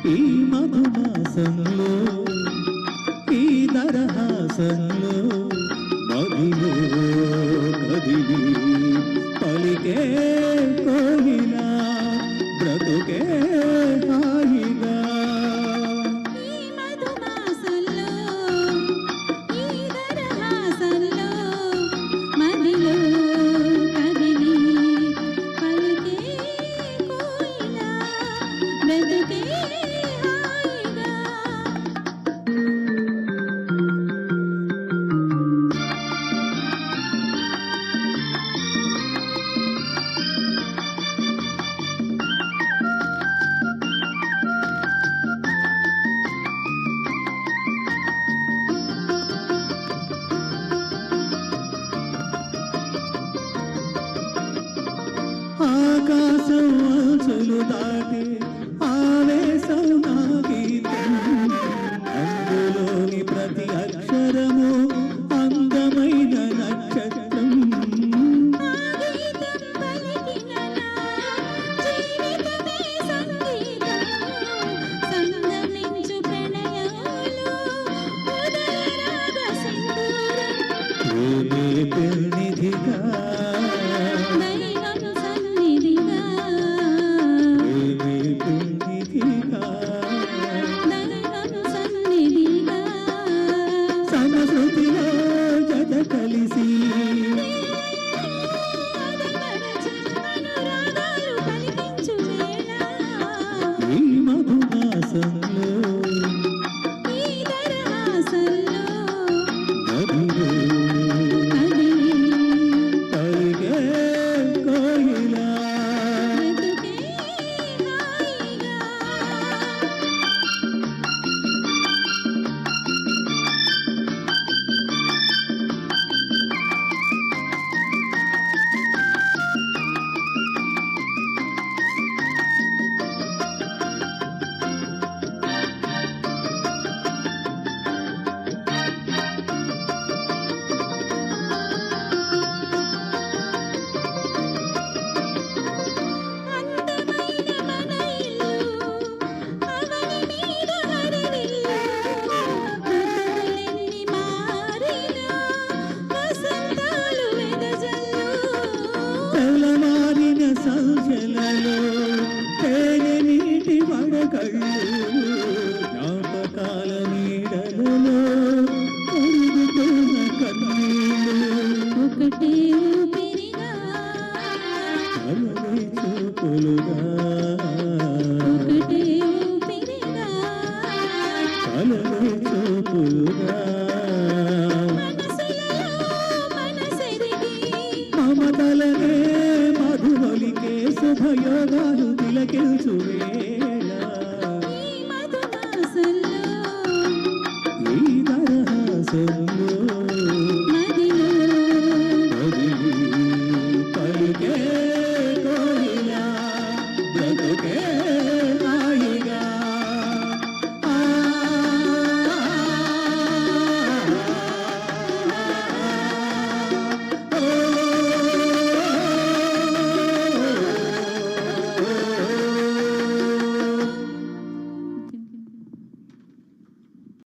ఈ మధుమాసంలో ఈ దరహాసంలో మదిలో కదిలి పలికే కోయిలా బ్రతుకే హాయిగా ఆకాశం అంచులు దాటి ఆవేశం నా గీతం అందులోని ప్రతి అక్షరము అందమైన నక్షత్రం పెన్నిధిగా సమృద్ధిలో జత కలిసి ఈ మధుమాసంలో మదిలో పలికే కోయిలా తెల్లవారిన సంచలలో తేనె నీటి వడకళ్ళు జ్ఞాపకాల నీడలలో కొడుకుతున్న కన్నీళ్ళు ఒకటే ఊపిరిగా కలవై చూపులుగా ఒకటే ఊపిరిగా కలవై చూపులుగా మమతలనే మధుమలికే శుభయోగాలు తిలకించు వేళ ఈ మధుమాసంలో ఈ దరహాసంలో